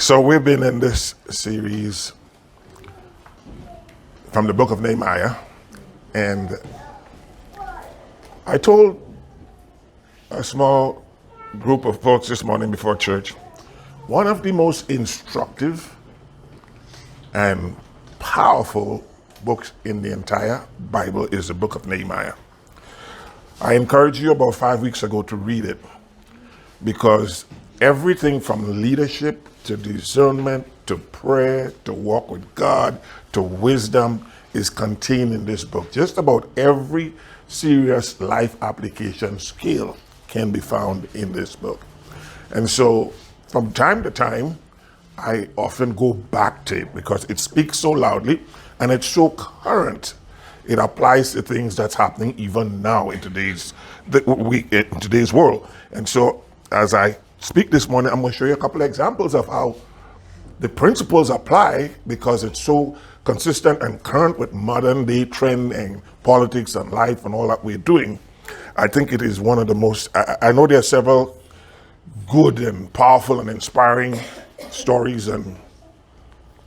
So we've been in this series from the book of Nehemiah, and I told a small group of folks this morning before church, one of the most instructive and powerful books in the entire Bible is the book of Nehemiah. I encouraged you about 5 weeks ago to read it because everything from leadership to discernment to prayer to walk with God to wisdom is contained in this book. Just about every serious life application skill can be found in this book. And so from time to time, I often go back to it because it speaks so loudly and it's so current. It applies to things that's happening even now in today's world. And so as I speak this morning, I'm going to show you a couple of examples of how the principles apply because it's so consistent and current with modern day trend and politics and life and all that we're doing. I think it is one of the most, I know there are several good and powerful and inspiring stories and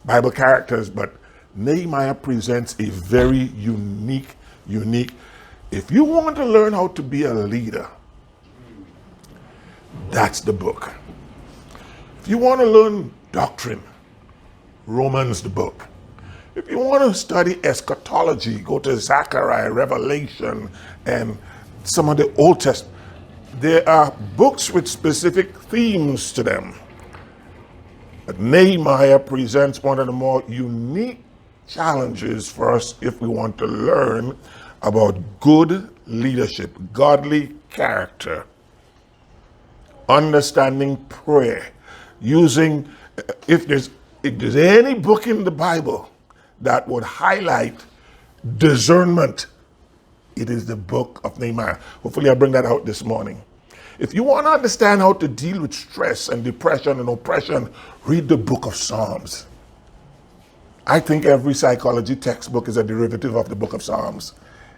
Bible characters, but Nehemiah presents a very unique, if you want to learn how to be a leader, that's the book. If you want to learn doctrine, Romans the book. If you want to study eschatology, go to Zechariah, Revelation, and some of the Old Testament. There are books with specific themes to them. But Nehemiah presents one of the more unique challenges for us if we want to learn about good leadership, godly character, understanding prayer, using, if there's any book in the Bible that would highlight discernment, it is the book of Nehemiah. Hopefully I'll bring that out this morning. If you want to understand how to deal with stress and depression and oppression, read the book of Psalms. I think every psychology textbook is a derivative of the book of Psalms.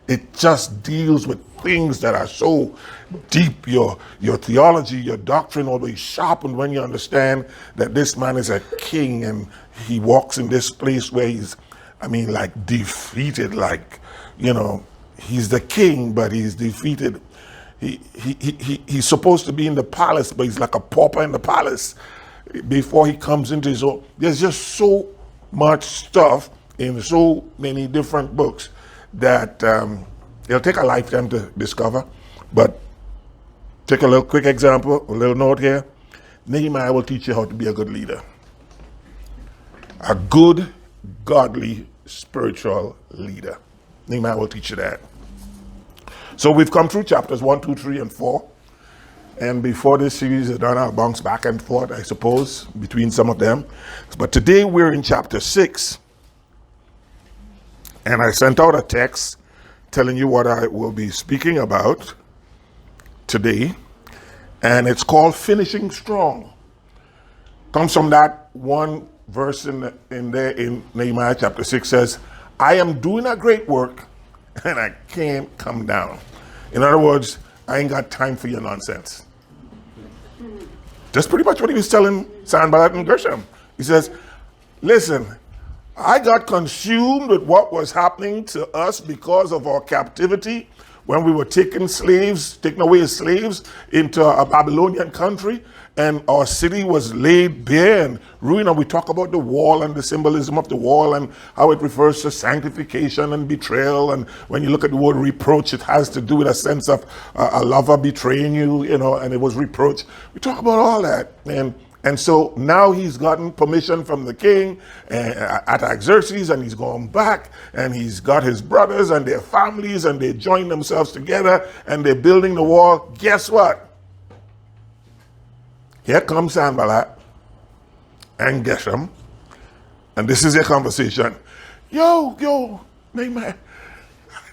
It just deals with things that are so deep. Your theology, your doctrine will be sharpened when you understand that this man is a king and he walks in this place where he's, defeated, he's the king, but he's defeated. He's supposed to be in the palace, but he's like a pauper in the palace before he comes into his own. There's just so much stuff in so many different books that it'll take a lifetime to discover. But take a little quick example, a little note here. Nehemiah will teach you how to be a good leader. A good, godly, spiritual leader. Nehemiah will teach you that. So we've come through chapters 1, 2, 3, and 4. And before this series is done, I'll bounce back and forth, I suppose, between some of them. But today we're in chapter 6. And I sent out a text telling you what I will be speaking about today. And it's called Finishing Strong. Comes from that one verse in there in Nehemiah chapter 6 says, I am doing a great work and I can't come down. In other words, I ain't got time for your nonsense. That's pretty much what he was telling Sanballat and Gershom. He says, listen, I got consumed with what was happening to us because of our captivity when we were taken away as slaves into a Babylonian country, and our city was laid bare and ruined. And we talk about the wall and the symbolism of the wall and how it refers to sanctification and betrayal. And when you look at the word reproach, it has to do with a sense of a lover betraying you, and it was reproach. We talk about all that. And so now he's gotten permission from the king at Xerxes, and he's gone back, and he's got his brothers and their families, and they join themselves together, and they're building the wall. Guess what? Here comes Sanballat and Geshem, and this is their conversation. Yo, Nehemiah,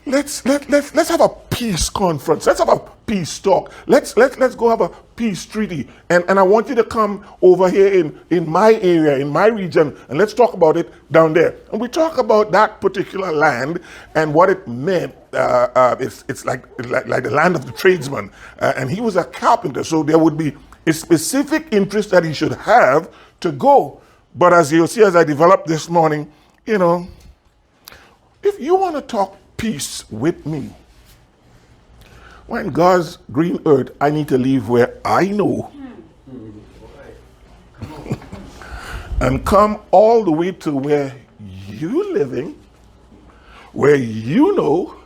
let's have a peace conference. Let's have a peace talk. Let's go have a peace treaty. And I want you to come over here in my area, in my region, and let's talk about it down there. And we talk about that particular land and what it meant. It's like the land of the tradesman. And he was a carpenter, so there would be a specific interest that he should have to go. But as you'll see as I develop this morning, you know, if you want to talk peace with me, when God's green earth, I need to leave where I know and come all the way to where you living, where you know,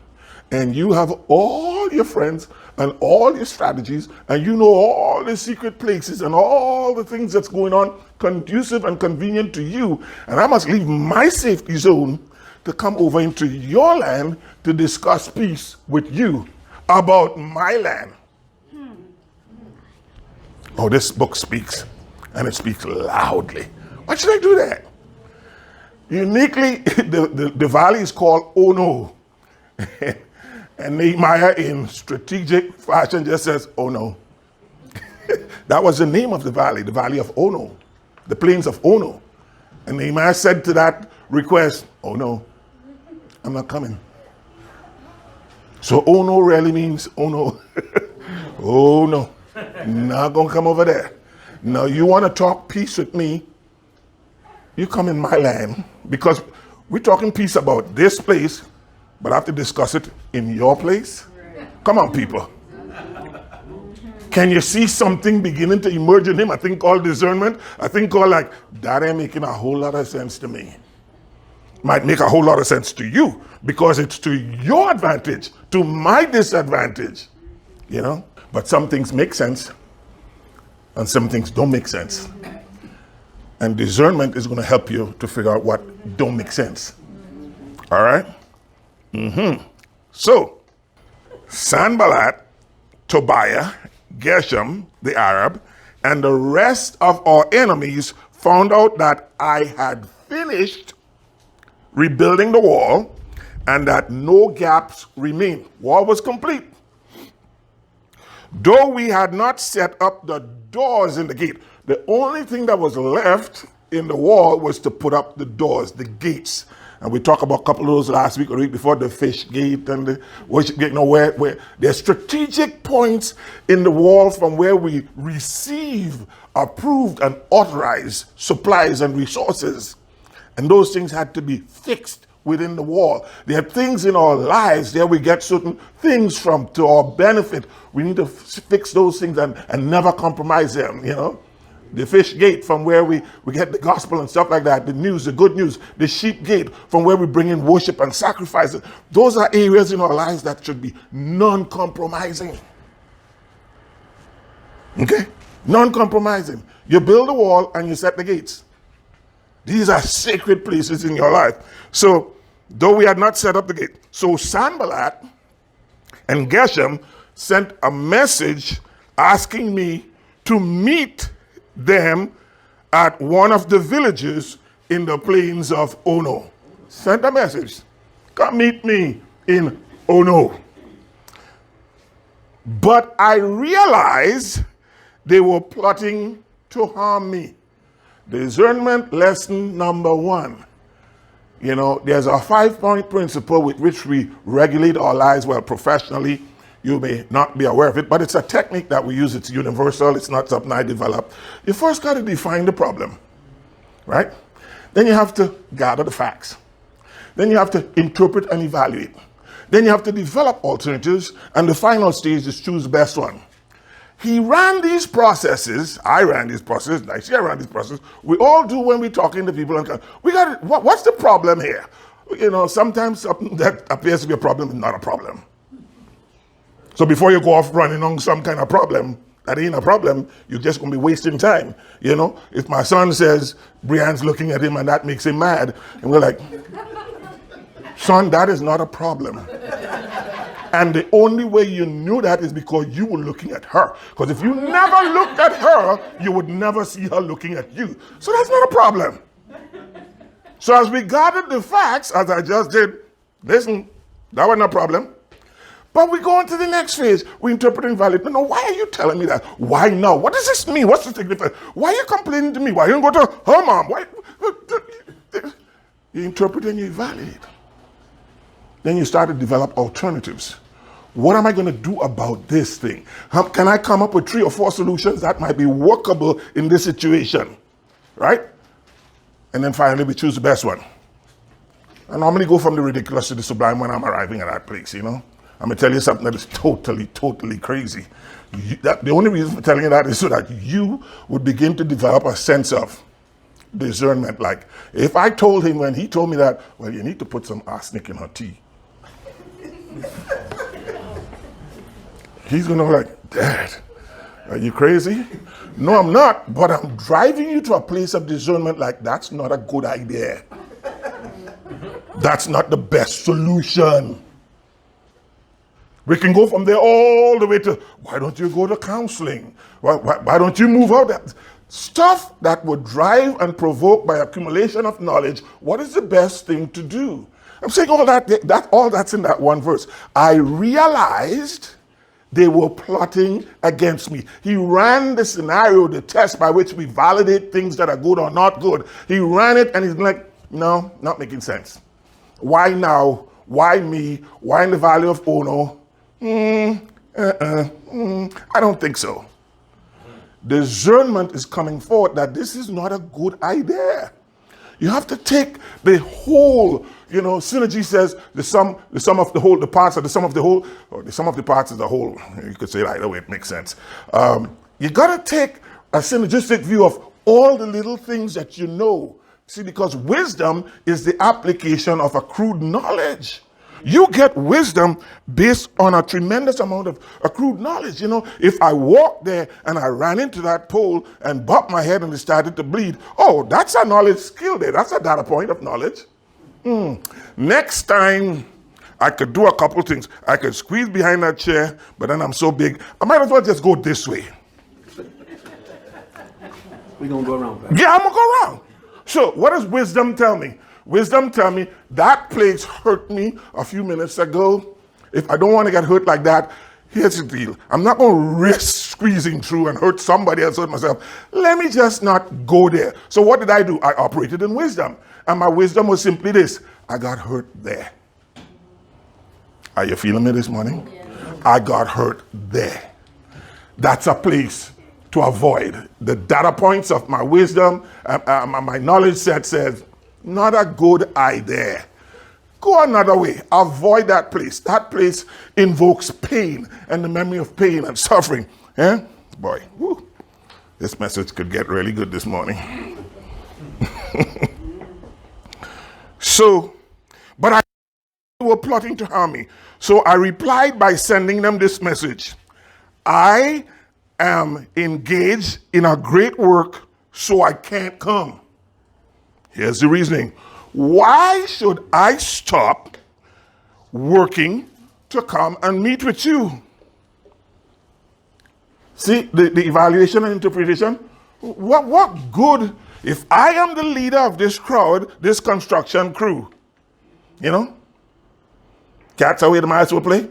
and you have all your friends and all your strategies, and you know all the secret places and all the things that's going on conducive and convenient to you, and I must leave my safety zone to come over into your land to discuss peace with you about my land. Oh, this book speaks, and it speaks loudly. Why should I do that? Uniquely, the valley is called Ono. And Nehemiah, in strategic fashion, just says, oh no. That was the name of the valley of Ono, the plains of Ono. And Nehemiah said to that request, oh no, I'm not coming. So Ono really means, oh no. Oh no, not gonna come over there. Now you want to talk peace with me, you come in my land, because we're talking peace about this place, but I have to discuss it in your place. Come on, people. Can you see something beginning to emerge in him? I think called discernment. I think called like, that ain't making a whole lot of sense to me. Might make a whole lot of sense to you because it's to your advantage, to my disadvantage, you know? But some things make sense and some things don't make sense. And discernment is going to help you to figure out what don't make sense. All right? So, Sanballat, Tobiah, Geshem, the Arab, and the rest of our enemies found out that I had finished rebuilding the wall and that no gaps remained. Wall was complete. Though we had not set up the doors in the gate, the only thing that was left in the wall was to put up the doors, the gates. And we talked about a couple of those last week or the week before, the fish gate and the worship gate, you know, where there's strategic points in the wall from where we receive approved and authorized supplies and resources. And those things had to be fixed within the wall. There are things in our lives there we get certain things from to our benefit. We need to fix those things and never compromise them, you know. The fish gate from where we get the gospel and stuff like that, the news, the good news, the sheep gate from where we bring in worship and sacrifices. Those are areas in our lives that should be non-compromising. Okay? Non-compromising. You build a wall and you set the gates. These are sacred places in your life. So, though we had not set up the gate, so Sanballat and Geshem sent a message asking me to meet them at one of the villages in the plains of Ono. Sent a message. Come meet me in Ono. But I realized they were plotting to harm me. Discernment lesson number 1. You know, there's a 5-point principle with which we regulate our lives, well, professionally. You may not be aware of it, but it's a technique that we use. It's universal. It's not something I developed. You first got to define the problem, right? Then you have to gather the facts. Then you have to interpret and evaluate. Then you have to develop alternatives. And the final stage is choose the best one. He ran these processes. I ran these processes. I see I ran these processes. We all do when we're talking to people. And we got what's the problem here? You know, sometimes something that appears to be a problem is not a problem. So before you go off running on some kind of problem, that ain't a problem, you're just going to be wasting time. You know, if my son says Brianne's looking at him and that makes him mad, and we're like, son, that is not a problem. And the only way you knew that is because you were looking at her. Because if you never looked at her, you would never see her looking at you. So that's not a problem. So as we gathered the facts, as I just did, listen, that wasn't a problem. But we go on to the next phase. We interpret and validate. No, why are you telling me that? Why now? What does this mean? What's the significance? Why are you complaining to me? Why you don't go to her mom? Why? You interpret and you evaluate. Then you start to develop alternatives. What am I going to do about this thing? How can I come up with 3 or 4 solutions that might be workable in this situation? right? And then finally we choose the best one. I normally go from the ridiculous to the sublime when I'm arriving at that place, you know. I'm going to tell you something that is totally crazy. The only reason for telling you that is so that you would begin to develop a sense of discernment. Like, if I told him when he told me that, well, you need to put some arsenic in her tea. He's going to be like, Dad, are you crazy? No, I'm not, but I'm driving you to a place of discernment. Like, that's not a good idea. That's not the best solution. We can go from there all the way to, why don't you go to counseling? Why don't you move out? That stuff that would drive and provoke by accumulation of knowledge. What is the best thing to do? I'm saying all that's in that one verse. I realized they were plotting against me. He ran the scenario, the test by which we validate things that are good or not good. He ran it and he's like, no, not making sense. Why now? Why me? Why in the Valley of Ono? I don't think so. Discernment is coming forward that this is not a good idea. You have to take the whole, synergy says the sum of the whole, the parts are the sum of the whole, or the sum of the parts is the whole. You could say it either way, it makes sense. You got to take a synergistic view of all the little things that you know. See, because wisdom is the application of accrued knowledge. You get wisdom based on a tremendous amount of accrued knowledge. If I walked there and I ran into that pole and bumped my head and it started to bleed, oh, that's a knowledge skill there. That's a data point of knowledge. Next time, I could do a couple things. I could squeeze behind that chair, but then I'm so big, I might as well just go this way. We're going to go around. Pastor. Yeah, I'm going to go around. So what does wisdom tell me? Wisdom tell me that place hurt me a few minutes ago. If I don't want to get hurt like that, here's the deal. I'm not going to risk squeezing through and hurt somebody else, hurt myself. Let me just not go there. So what did I do? I operated in wisdom. And my wisdom was simply this. I got hurt there. Are you feeling me this morning? Yeah. I got hurt there. That's a place to avoid. The data points of my wisdom, my knowledge set says, not a good idea. Go another way. Avoid that place. That place invokes pain and the memory of pain and suffering. Boy, this message could get really good this morning. But they were plotting to harm me. So I replied by sending them this message. I am engaged in a great work, so I can't come. Here's the reasoning. Why should I stop working to come and meet with you? See, the evaluation and interpretation. What good if I am the leader of this crowd, this construction crew? Cats away the mice will play.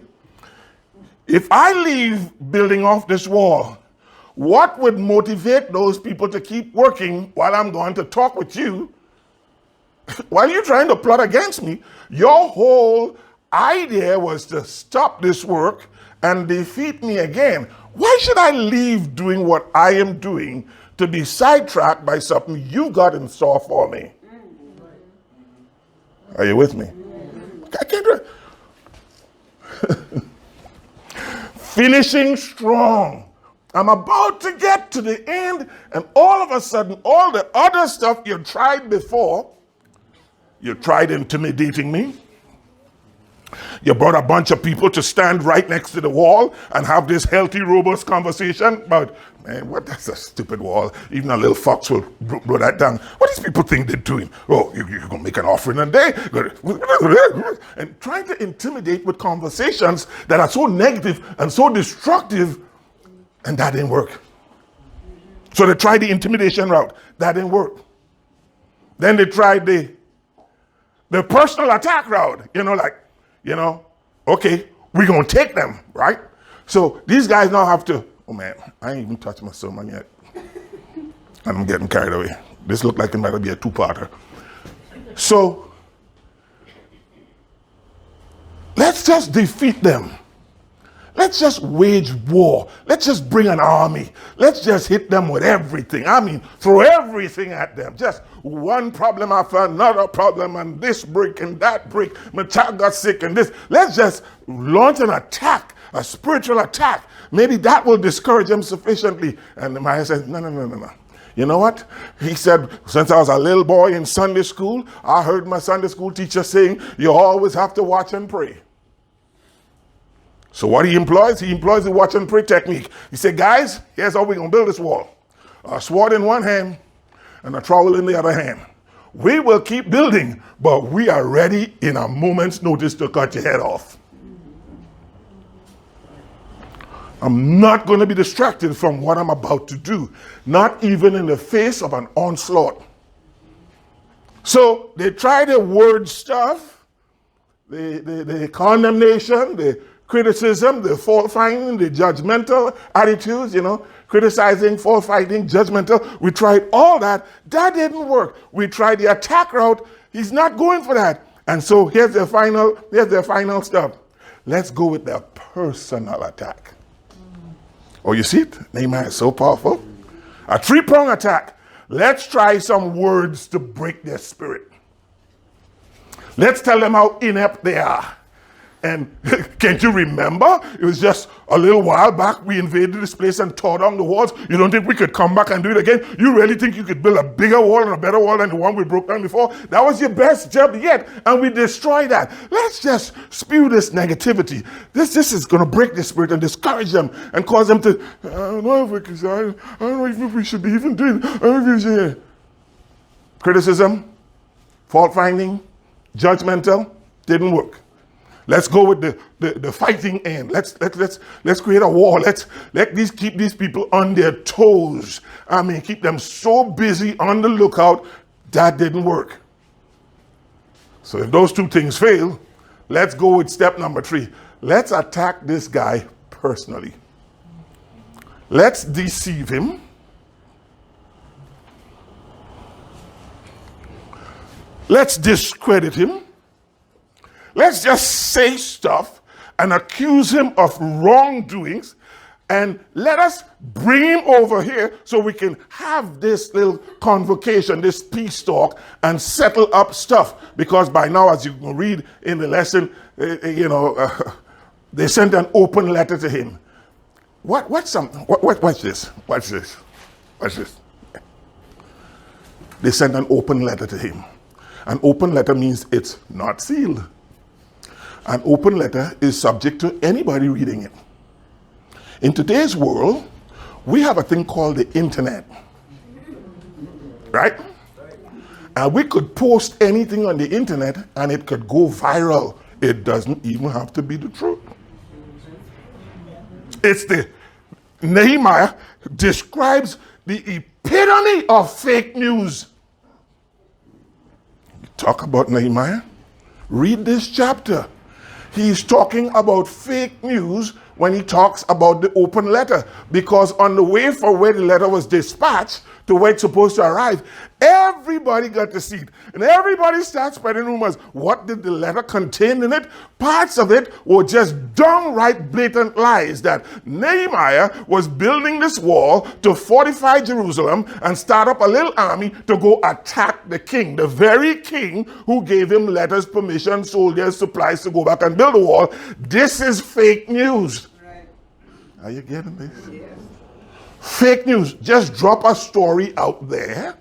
If I leave building off this wall, what would motivate those people to keep working while I'm going to talk with you? While you're trying to plot against me, your whole idea was to stop this work and defeat me again. Why should I leave doing what I am doing to be sidetracked by something you got in store for me? Are you with me? I can't do it. Finishing strong. I'm about to get to the end, and all of a sudden, all the other stuff you tried before, you tried intimidating me. You brought a bunch of people to stand right next to the wall and have this healthy, robust conversation about, man, that's a stupid wall. Even a little fox will blow that down. What do these people think they're doing? Oh, you're going to make an offering a day? And trying to intimidate with conversations that are so negative and so destructive, and that didn't work. So they tried the intimidation route. That didn't work. Then they tried the personal attack route. Okay, we're going to take them, right? So these guys now have to, oh man, I ain't even touched my sermon yet. And I'm getting carried away. This looked like it might be a two-parter. So let's just defeat them. Let's just wage war. Let's just bring an army. Let's just hit them with everything. I mean, throw everything at them. Just one problem after another problem, and this brick and that brick. My child got sick and this. Let's just launch an attack, a spiritual attack. Maybe that will discourage them sufficiently. And Nehemiah said, no. You know what? He said, since I was a little boy in Sunday school, I heard my Sunday school teacher saying, you always have to watch and pray. So what he employs the watch and pray technique. He said, guys, here's how we're going to build this wall. A sword in one hand and a trowel in the other hand. We will keep building, but we are ready in a moment's notice to cut your head off. I'm not going to be distracted from what I'm about to do, not even in the face of an onslaught. So they try the word stuff, the condemnation, the criticism, the fault finding, the judgmental attitudes, criticizing, fault finding, judgmental. We tried all that. That didn't work. We tried the attack route. He's not going for that. And so here's the final stuff. Let's go with the personal attack. Oh, you see it? Nehemiah is so powerful. A three-pronged attack. Let's try some words to break their spirit. Let's tell them how inept they are. And can't you remember? It was just a little while back we invaded this place and tore down the walls. You don't think we could come back and do it again? You really think you could build a bigger wall and a better wall than the one we broke down before? That was your best job yet, and we destroyed that. Let's just spew this negativity. This is going to break the spirit and discourage them and cause them to, I don't know if we should be even doing it. Criticism, fault finding, judgmental, didn't work. Let's go with the fighting end. Let's create a war. Keep these people on their toes. I mean, keep them so busy on the lookout. That didn't work. So if those two things fail, let's go with step number 3. Let's attack this guy personally. Let's deceive him. Let's discredit him. Let's just say stuff and accuse him of wrongdoings, and let us bring him over here so we can have this little convocation, this peace talk, and settle up stuff. Because by now, as you can read in the lesson, they sent an open letter to him. What's this? Watch this. They sent an open letter to him. An open letter means it's not sealed. An open letter is subject to anybody reading it. In today's world, we have a thing called the internet, right? And we could post anything on the internet and it could go viral. It doesn't even have to be the truth. Nehemiah describes the epitome of fake news. Talk about Nehemiah. Read this chapter. He's talking about fake news when he talks about the open letter. Because on the way from where the letter was dispatched to where it's supposed to arrive, everybody got to see it. And everybody started spreading rumors. What did the letter contain in it? Parts of it were just downright blatant lies that Nehemiah was building this wall to fortify Jerusalem and start up a little army to go attack the king, the very king who gave him letters, permission, soldiers, supplies to go back and build the wall. This is fake news. Right. Are you getting this? Yes. Fake news. Just drop a story out there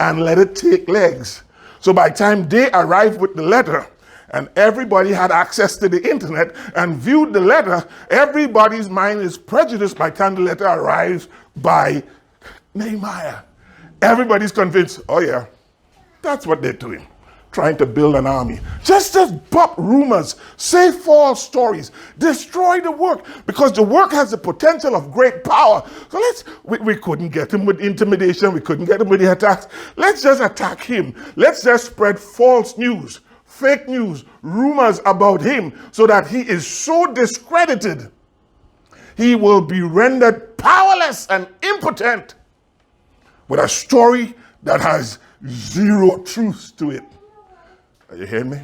and let it take legs. So by the time they arrived with the letter and everybody had access to the internet and viewed the letter, everybody's mind is prejudiced by the time the letter arrives by Nehemiah. Everybody's convinced, oh yeah, that's what they're doing. Trying to build an army. Just pop rumors, say false stories, destroy the work, because the work has the potential of great power. So we couldn't get him with intimidation, we couldn't get him with the attacks. Let's just attack him. Let's just spread false news, fake news, rumors about him, so that he is so discredited, he will be rendered powerless and impotent with a story that has zero truth to it. Are you hearing me?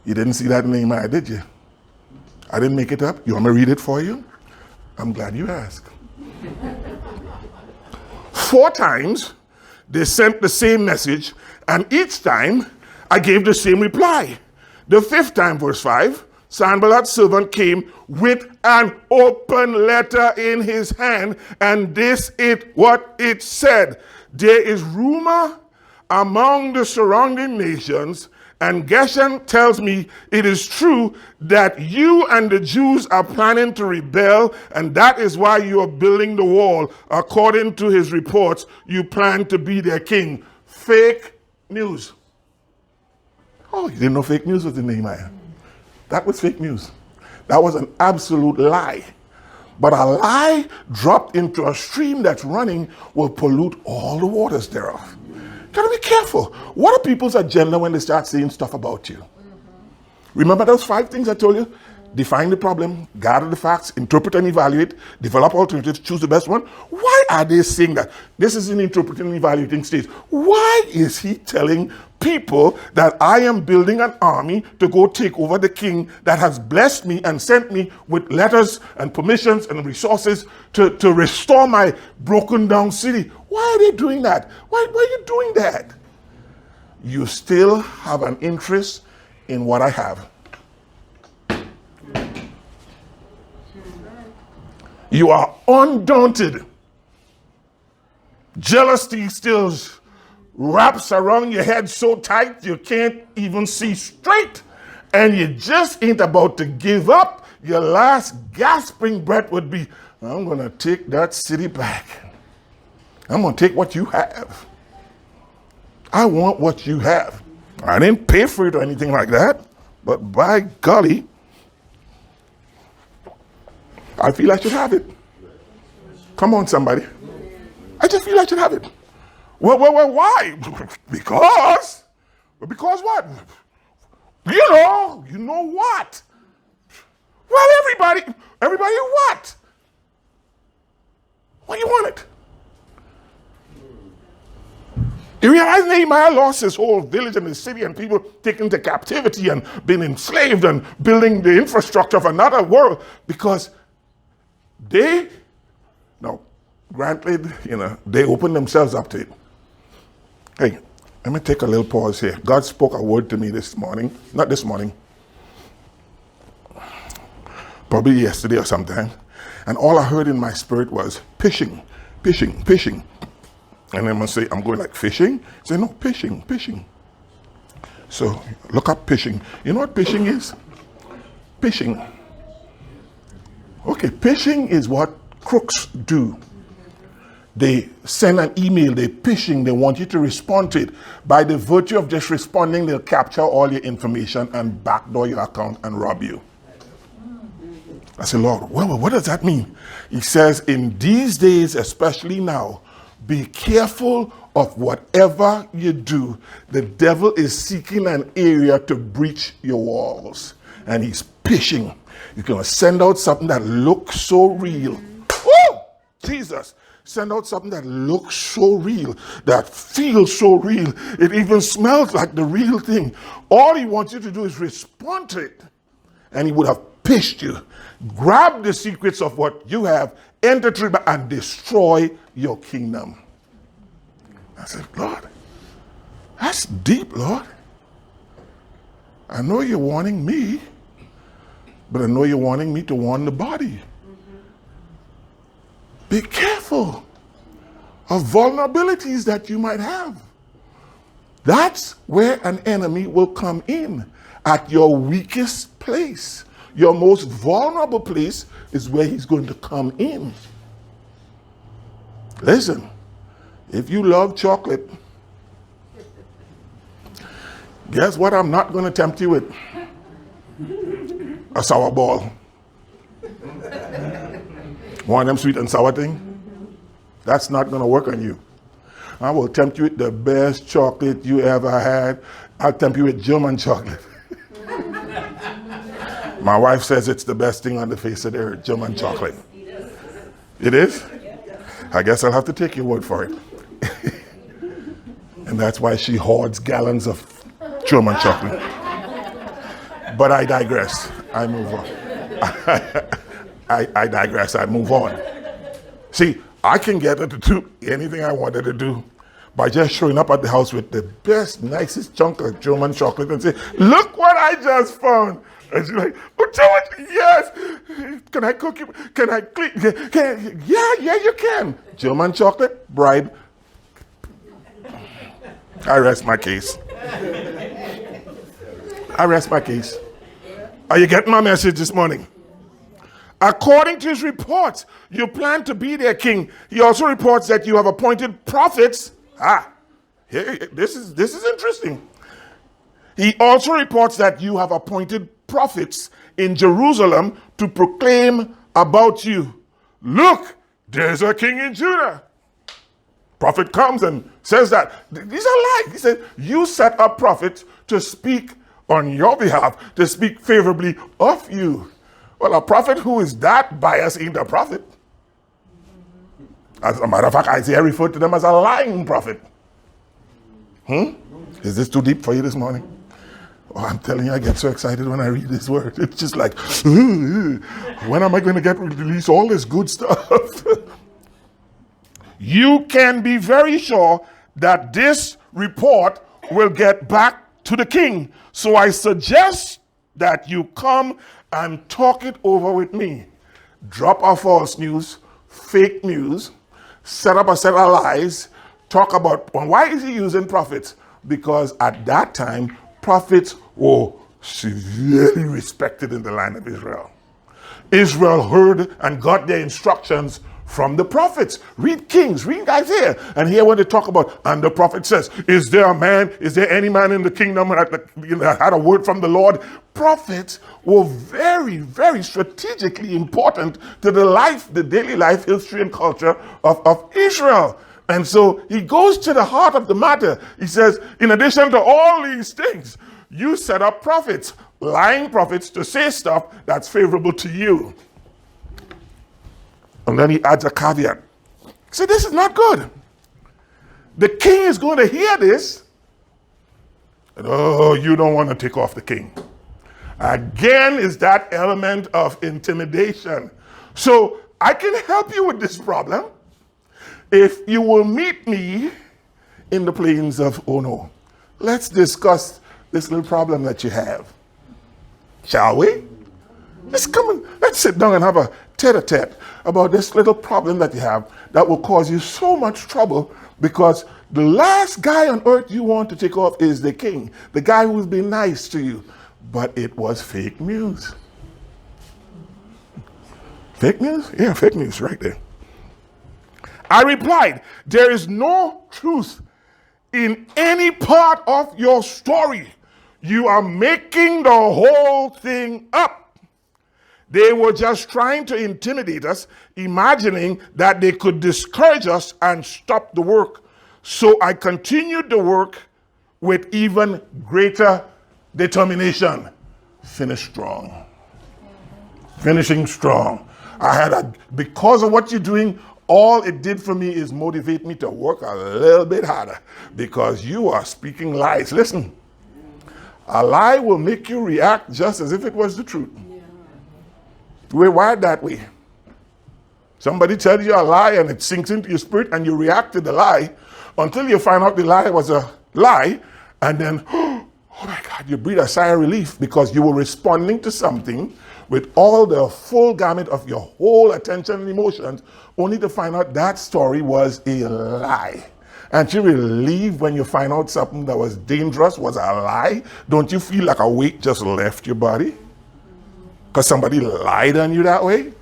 You didn't see that in Nehemiah, did you? I didn't make it up. You want me to read it for you? I'm glad you asked. 4 times they sent the same message, and each time I gave the same reply. The 5th time, verse 5, Sanballat's servant came with an open letter in his hand, and this is what it said. There is rumor among the surrounding nations, and Geshem tells me it is true that you and the Jews are planning to rebel, and that is why you are building the wall. According to his reports, you plan to be their king. Fake news. Oh, you didn't know fake news was in Nehemiah. That was fake news. That was an absolute lie. But a lie dropped into a stream that's running will pollute all the waters thereof. Gotta be careful. What are people's agenda when they start saying stuff about you? Remember those 5 things I told you? Define the problem, gather the facts, interpret and evaluate, develop alternatives, choose the best one. Why are they saying that? This is an interpreting and evaluating stage. Why is he telling people that I am building an army to go take over the king that has blessed me and sent me with letters and permissions and resources to restore my broken down city? Why are they doing that? Why are you doing that? You still have an interest in what I have. You are undaunted. Jealousy still wraps around your head so tight you can't even see straight. And you just ain't about to give up. Your last gasping breath would be, I'm going to take that city back. I'm going to take what you have. I want what you have. I didn't pay for it or anything like that. But by golly, I feel I should have it. Come on, somebody. I just feel I should have it. Well, why? Because what? You know what? Well, everybody what? What do you want it? You realize Nehemiah lost his whole village and his city and people taken to captivity and been enslaved and building the infrastructure of another world because granted, they opened themselves up to it. Hey, let me take a little pause here. God spoke a word to me this morning, not this morning, probably yesterday or sometime, and all I heard in my spirit was fishing. And I'm going to say, I'm going like fishing? Say, no, fishing. So look up fishing. You know what fishing is? Fishing. Okay, fishing is what crooks do. They send an email, they're phishing, they want you to respond to it. By the virtue of just responding, they'll capture all your information and backdoor your account and rob you. I said, Lord, well, what does that mean? He says, in these days, especially now, be careful of whatever you do. The devil is seeking an area to breach your walls. And he's phishing. He's going to send out something that looks so real. Woo! Jesus. Send out something that looks so real, that feels so real. It even smells like the real thing. All he wants you to do is respond to it. And he would have pished you. Grab the secrets of what you have, enter through and destroy your kingdom. I said, Lord, that's deep, Lord. I know you're warning me, but I know you're wanting me to warn the body. Be careful of vulnerabilities that you might have. That's where an enemy will come in, at your weakest place. Your most vulnerable place is where he's going to come in. Listen, if you love chocolate, guess what I'm not going to tempt you with? A sour ball. One of them sweet and sour thing? That's not going to work on you. I will tempt you with the best chocolate you ever had. I'll tempt you with German chocolate. My wife says it's the best thing on the face of the earth, German chocolate. It is? I guess I'll have to take your word for it. And that's why she hoards gallons of German chocolate. But I digress. I move on. I digress. I move on. See, I can get her to do anything I wanted to do by just showing up at the house with the best, nicest chunk of German chocolate and say, look what I just found. And she's like, oh, George, yes. Can I cook you? Can I clean? Yeah, you can. German chocolate, bribe. I rest my case. I rest my case. Are you getting my message this morning? According to his reports, you plan to be their king. He also reports that you have appointed prophets. This is interesting. He also reports that you have appointed prophets in Jerusalem to proclaim about you. Look, there's a king in Judah. Prophet comes and says that. These are lies. He said, you set up prophets to speak on your behalf, to speak favorably of you. Well, a prophet who is that biased ain't a prophet. As a matter of fact, Isaiah referred to them as a lying prophet. Is this too deep for you this morning? Oh, I'm telling you, I get so excited when I read this word. It's just like, when am I going to get release all this good stuff? You can be very sure that this report will get back to the king. So I suggest that you come and talk it over with me. Drop our false news, fake news, set up a set of lies, talk about, well, why is he using prophets? Because at that time, prophets were severely respected in the land of Israel. Israel heard and got their instructions from the prophets. Read Kings, read Isaiah, and here when they talk about, and the prophet says, is there any man in the kingdom that had a word from the Lord? Prophets were very, very strategically important to the daily life, history, and culture of Israel. And so he goes to the heart of the matter. He says, in addition to all these things, you set up prophets, lying prophets, to say stuff that's favorable to you. And then he adds a caveat. See, this is not good. The king is going to hear this. And, oh, you don't want to take off the king. Again, is that element of intimidation. So I can help you with this problem if you will meet me in the plains of Ono. Let's discuss this little problem that you have. Shall we? Let's sit down and have a tete-a-tete about this little problem that you have that will cause you so much trouble, because the last guy on earth you want to take off is the king, the guy who's been nice to you. But it was fake news. Fake news? Yeah, fake news right there. I replied, there is no truth in any part of your story. You are making the whole thing up. They were just trying to intimidate us, imagining that they could discourage us and stop the work. So I continued the work with even greater determination. Finish strong. Finishing strong. Because of what you're doing, all it did for me is motivate me to work a little bit harder, because you are speaking lies. Listen, a lie will make you react just as if it was the truth. We're wired that way. Somebody tells you a lie and it sinks into your spirit and you react to the lie until you find out the lie was a lie, and then, oh my God, you breathe a sigh of relief because you were responding to something with all the full gamut of your whole attention and emotions, only to find out that story was a lie. Aren't you relieved when you find out something that was dangerous was a lie? Don't you feel like a weight just left your body? Because somebody lied on you that way?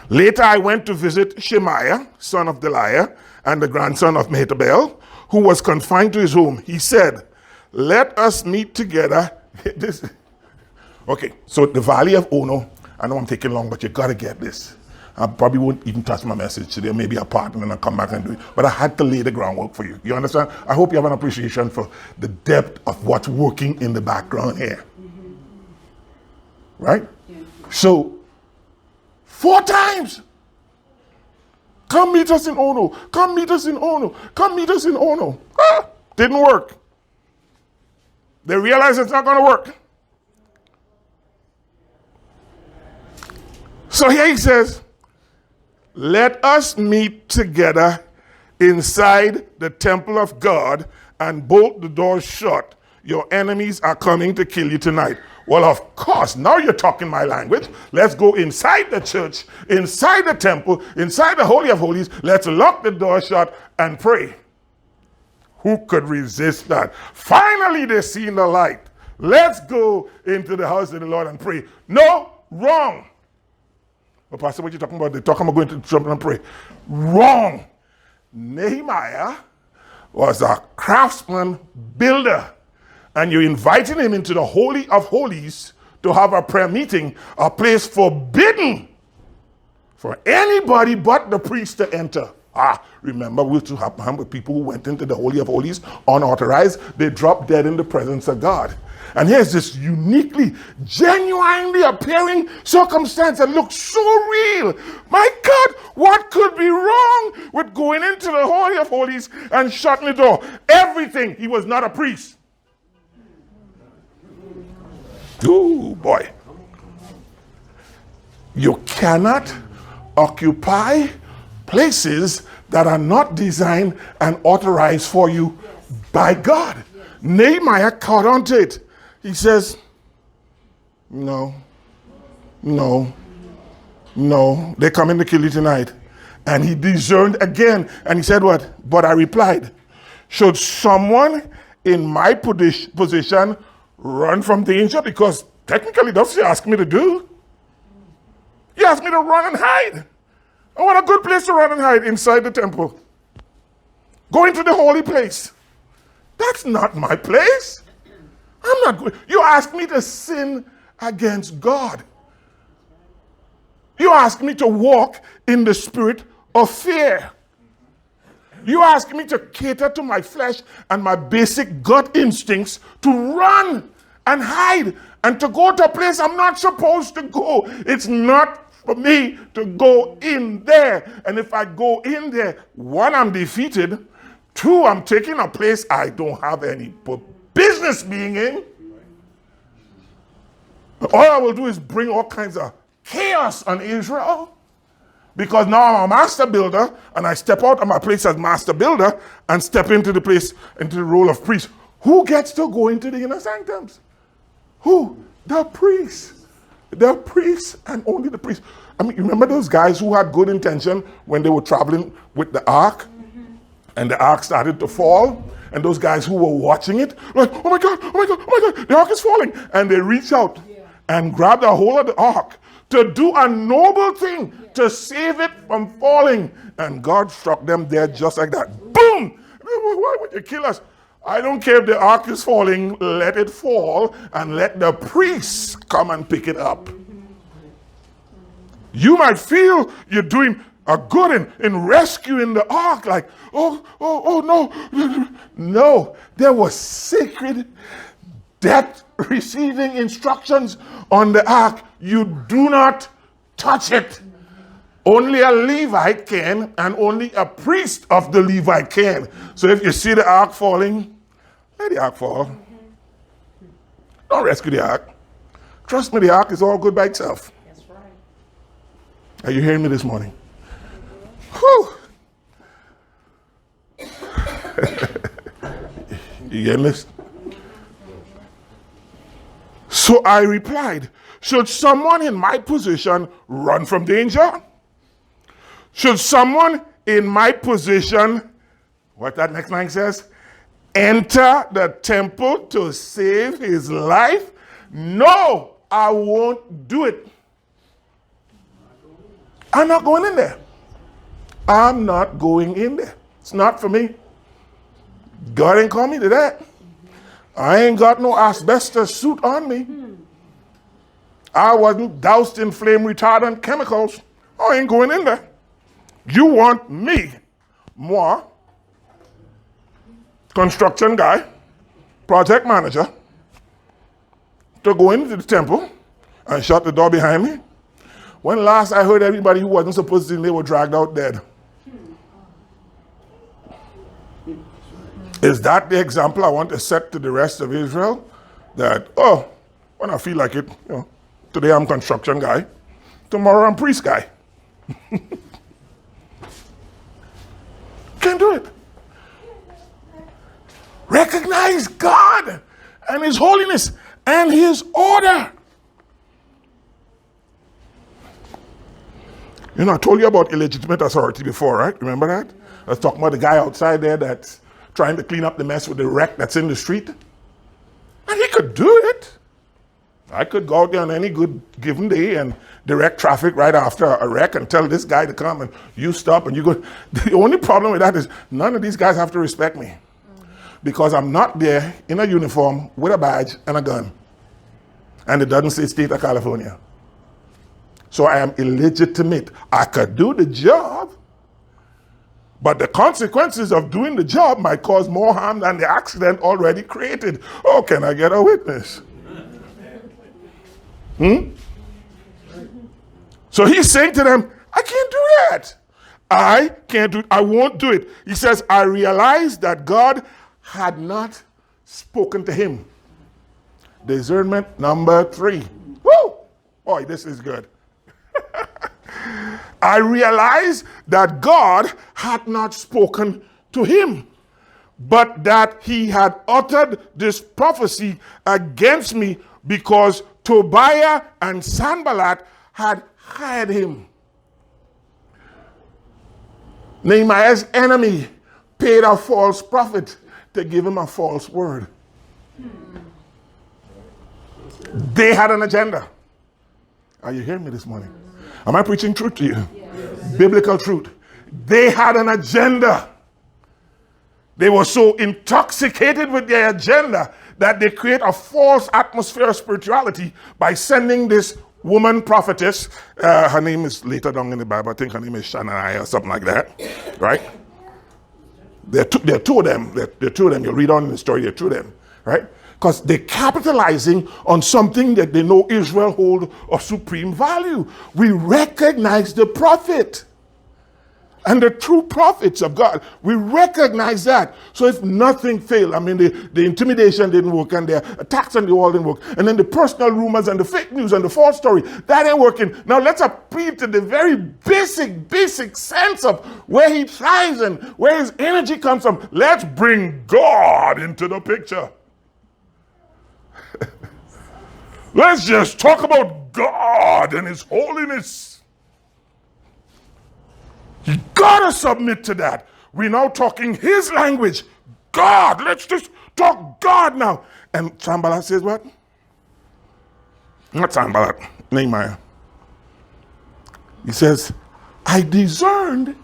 Later, I went to visit Shemaiah, son of Deliah, and the grandson of Mehetabel, who was confined to his home. He said, let us meet together. Okay, so the Valley of Ono, I know I'm taking long, but you got to get this. I probably won't even touch my message today, maybe a part, and then I'll come back and do it. But I had to lay the groundwork for you. You understand? I hope you have an appreciation for the depth of what's working in the background here. Right? Yeah. So, 4 times. Come meet us in Ono. Come meet us in Ono. Come meet us in Ono. Didn't work. They realized it's not going to work. So here he says, let us meet together inside the temple of God and bolt the doors shut. Your enemies are coming to kill you tonight. Well, of course, now you're talking my language. Let's go inside the church, inside the temple, inside the Holy of Holies. Let's lock the door shut and pray. Who could resist that? Finally, they've seen the light. Let's go into the house of the Lord and pray. No, wrong. Well, Pastor, what are you talking about? They're talking about going to the temple and pray. Wrong. Nehemiah was a craftsman builder, and you're inviting him into the Holy of Holies to have a prayer meeting, a place forbidden for anybody but the priest to enter. Remember what happened with people who went into the Holy of Holies unauthorized? They dropped dead in the presence of God. And here's this uniquely, genuinely appearing circumstance that looks so real. My God, what could be wrong with going into the Holy of Holies and shutting the door? Everything. He was not a priest. Oh boy. You cannot occupy places that are not designed and authorized for you by God. Nehemiah caught on to it. He says, no, they're coming to kill you tonight. And he discerned again, and he said what? But I replied, should someone in my position run from danger? Because technically that's what you asked me to do. You asked me to run and hide. And what a good place to run and hide, inside the temple. Go into the holy place. That's not my place. I'm not going. You asked me to sin against God. You asked me to walk in the spirit of fear. You asked me to cater to my flesh and my basic gut instincts to run and hide and to go to a place I'm not supposed to go. It's not for me to go in there. And if I go in there, one, I'm defeated. Two, I'm taking a place I don't have any business being in. All I will do is bring all kinds of chaos on Israel, because now I'm a master builder and I step out of my place as master builder and step into the place, into the role of priest. Who gets to go into the inner sanctums? Who? The priests. The priests and only the priests. I mean, you remember those guys who had good intention when they were traveling with the ark? And the ark started to fall, and those guys who were watching it, like, oh my God, the ark is falling. And they reach out and grab a hold of the ark to do a noble thing, to save it from falling. And God struck them dead just like that. Boom! Why would you kill us? I don't care if the ark is falling, let it fall, and let the priests come and pick it up. You might feel you're doing a good in rescuing the ark, like, oh no. No, there was sacred death receiving instructions on the ark. You do not touch it. Only a Levite can, and only a priest of the Levite can. So if you see the ark falling, let the ark fall. Don't rescue the ark. Trust me, the ark is all good by itself. That's right. Are you hearing me this morning? Whew. You getting this? So I replied, should someone in my position run from danger? Should someone in my position, what that next line says, enter the temple to save his life? No, I won't do it. I'm not going in there. I'm not going in there. It's not for me. God ain't called me to that. I ain't got no asbestos suit on me. I wasn't doused in flame retardant chemicals. I ain't going in there. You want me, moi, construction guy, project manager, to go into the temple and shut the door behind me? When last I heard everybody who wasn't supposed to, they were dragged out dead. Is that the example I want to set to the rest of Israel? That, when I feel like it, today I'm construction guy, Tomorrow I'm priest guy. Can't do it. Recognize God and His holiness and His order. You know, I told you about illegitimate authority before, right? Remember that? I was talking about the guy outside there that's trying to clean up the mess with the wreck that's in the street. And he could do it. I could go out there on any good given day and direct traffic right after a wreck and tell this guy to come and you stop and you go. The only problem with that is none of these guys have to respect me because I'm not there in a uniform with a badge and a gun. And it doesn't say state of California. So I am illegitimate. I could do the job, but the consequences of doing the job might cause more harm than the accident already created. Oh, can I get a witness? So he's saying to them, I can't do that. I can't do it. I won't do it. He says, I realized that God had not spoken to him. Discernment number 3. Woo! Boy, this is good. I realized that God had not spoken to him, but that he had uttered this prophecy against me because Tobiah and Sanballat had hired him. Nehemiah's enemy paid a false prophet to give him a false word. They had an agenda. Are you hearing me this morning? Am I preaching truth to you? Yes. Biblical truth. They had an agenda. They were so intoxicated with their agenda that they create a false atmosphere of spirituality by sending this woman prophetess. Her name is later down in the Bible. I think her name is Shania or something like that. Right? There are two of them. There are two of them. You read on in the story, there are two of them. Right? Because they're capitalizing on something that they know Israel hold of supreme value. We recognize the prophet and the true prophets of God. We recognize that. So if nothing failed, I mean, the intimidation didn't work and the attacks on the wall didn't work, and then the personal rumors and the fake news and the false story, that ain't working. Now let's appeal to the very basic sense of where he thrives and where his energy comes from. Let's bring God into the picture. Let's just talk about God and his holiness. You gotta submit to that. We're now talking his language. God, let's just talk God now. And Sanballat says what? Not Sanballat, Nehemiah. He says, I discerned.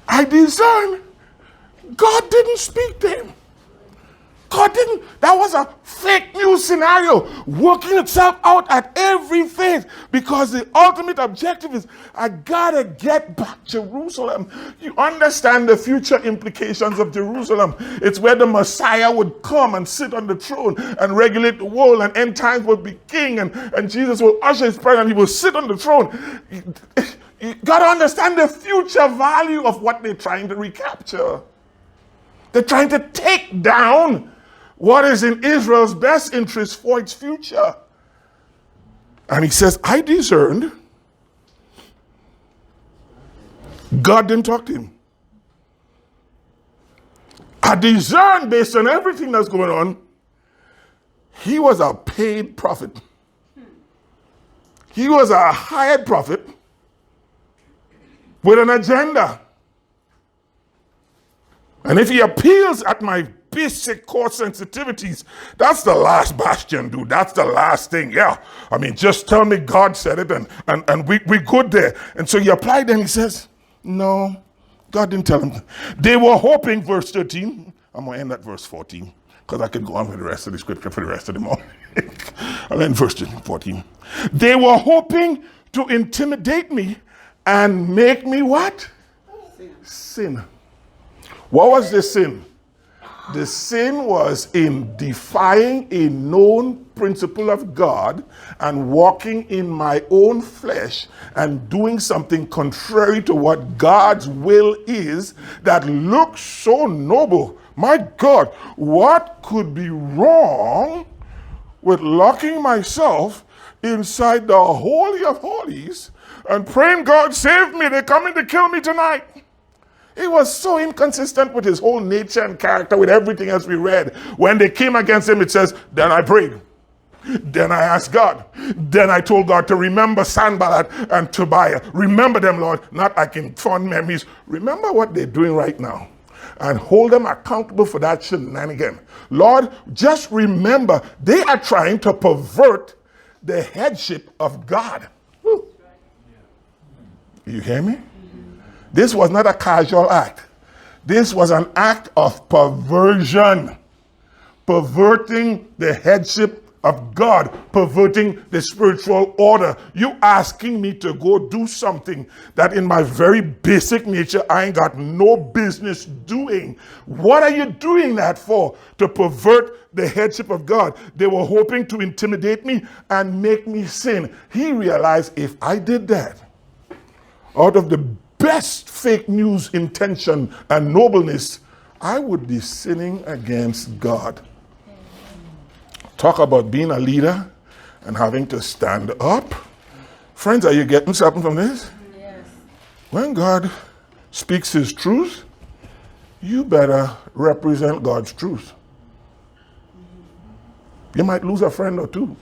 I discerned. God didn't speak to him. God didn't. That was a fake news scenario working itself out at every phase because the ultimate objective is I gotta get back Jerusalem. You understand the future implications of Jerusalem. It's where the Messiah would come and sit on the throne and regulate the world, and end times would be king, and Jesus will usher his prayer and he will sit on the throne. You gotta understand the future value of what they're trying to recapture. They're trying to take down what is in Israel's best interest for its future. And he says, I discerned. God didn't talk to him. I discerned based on everything that's going on. He was a paid prophet. He was a hired prophet with an agenda. And if he appeals at my basic core sensitivities, that's the last bastion, dude. That's the last thing. Yeah. I mean, just tell me God said it and we good there. And so he applied and he says, no, God didn't tell him. They were hoping, verse 13. I'm going to end at verse 14 because I could go on with the rest of the scripture for the rest of the morning. I'll end verse 14. They were hoping to intimidate me and make me what? Sin. What was the sin? The sin was in defying a known principle of God and walking in my own flesh and doing something contrary to what God's will is that looks so noble. My God, what could be wrong with locking myself inside the Holy of Holies and praying, God save me, they're coming to kill me tonight. He was so inconsistent with his whole nature and character, with everything else we read. When they came against him, it says, then I prayed. Then I asked God. Then I told God to remember Sanballat and Tobiah. Remember them, Lord, not like in fond memories. Remember what they're doing right now and hold them accountable for that shenanigan. Lord, just remember, they are trying to pervert the headship of God. Woo. You hear me? This was not a casual act. This was an act of perversion. Perverting the headship of God, perverting the spiritual order. You asking me to go do something that in my very basic nature I ain't got no business doing. What are you doing that for? To pervert the headship of God. They were hoping to intimidate me and make me sin. He realized if I did that, out of the best fake news intention and nobleness, I would be sinning against God. Talk about being a leader and having to stand up. Friends, are you getting something from this? Yes. When God speaks his truth, you better represent God's truth. You might lose a friend or two,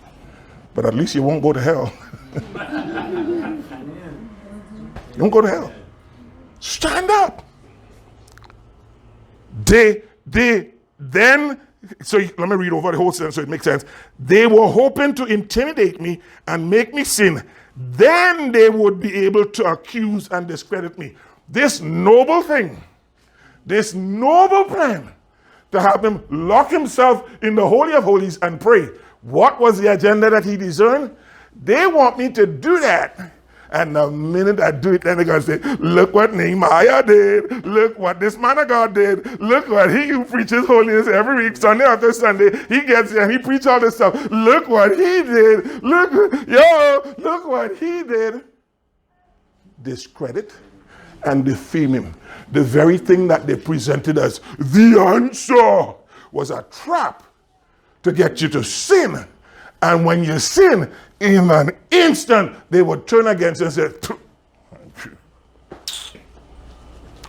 but at least you won't go to hell. You won't go to hell. Stand up. So let me read over the whole sentence so it makes sense. They were hoping to intimidate me and make me sin. Then they would be able to accuse and discredit me. This noble thing, this noble plan to have him lock himself in the Holy of Holies and pray. What was the agenda that he discerned? They want me to do that. And the minute I do it, then they're going to say, look what Nehemiah did. Look what this man of God did. Look what he who preaches holiness every week, Sunday after Sunday. He gets here and he preaches all this stuff. Look what he did. Look what he did. Discredit and defame him. The very thing that they presented as the answer was a trap to get you to sin. And when you sin, in an instant, they would turn against you and say,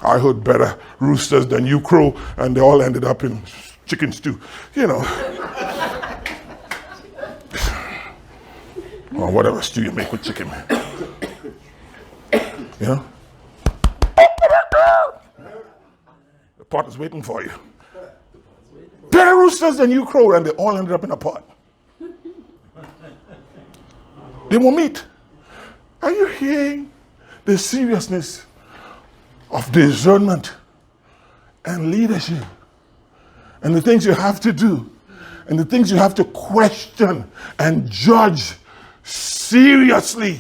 I heard better roosters than you crow, and they all ended up in chicken stew. You know. Or whatever stew you make with chicken. You know? The pot is waiting for you. Better roosters than you crow, and they all ended up in a pot. They will meet. Are you hearing the seriousness of discernment and leadership and the things you have to do and the things you have to question and judge seriously,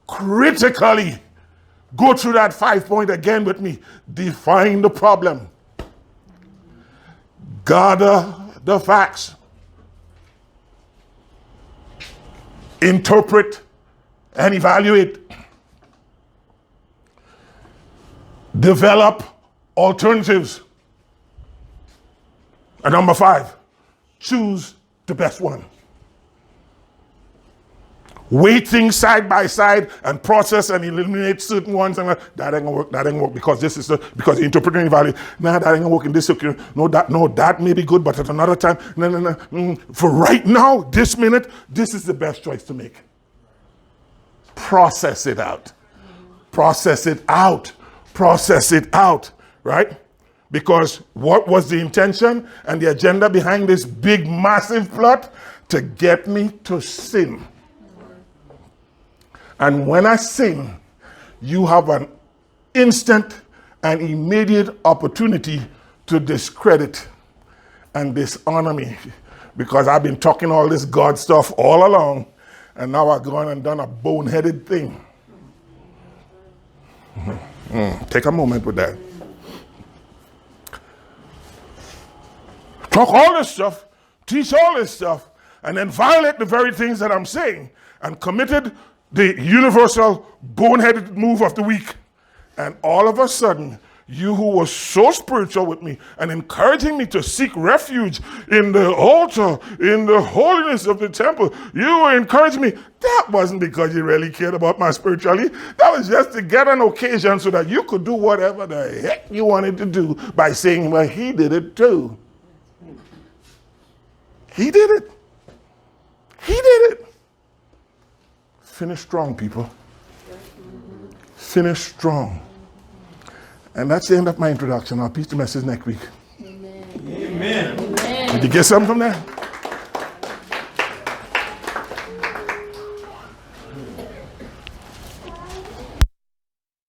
critically? Go through that 5-point again with me. Define the problem. Gather the facts. Interpret and evaluate. Develop alternatives. And number 5, choose the best one. Weigh things side by side and process and eliminate certain ones. And that ain't gonna work because because you interpret and evaluate. Nah, that ain't gonna work in this circuit. No, that may be good, but at another time, no. For right now, this minute, this is the best choice to make. Process it out. Process it out. Process it out, right? Because what was the intention and the agenda behind this big, massive plot? To get me to sin. And when I sin, you have an instant and immediate opportunity to discredit and dishonor me. Because I've been talking all this God stuff all along, and now I've gone and done a boneheaded thing. Take a moment with that. Talk all this stuff, teach all this stuff, and then violate the very things that I'm saying, and committed the universal boneheaded move of the week. And all of a sudden, You who were so spiritual with me and encouraging me to seek refuge in the altar, in the holiness of the temple, you were encouraging me. That wasn't because you really cared about my spirituality. That was just to get an occasion so that you could do whatever the heck you wanted to do by saying, well, he did it too. He did it. He did it. Finish strong, people. Finish strong. And that's the end of my introduction. I'll preach the message next week. Amen. Amen. Did you get something from that?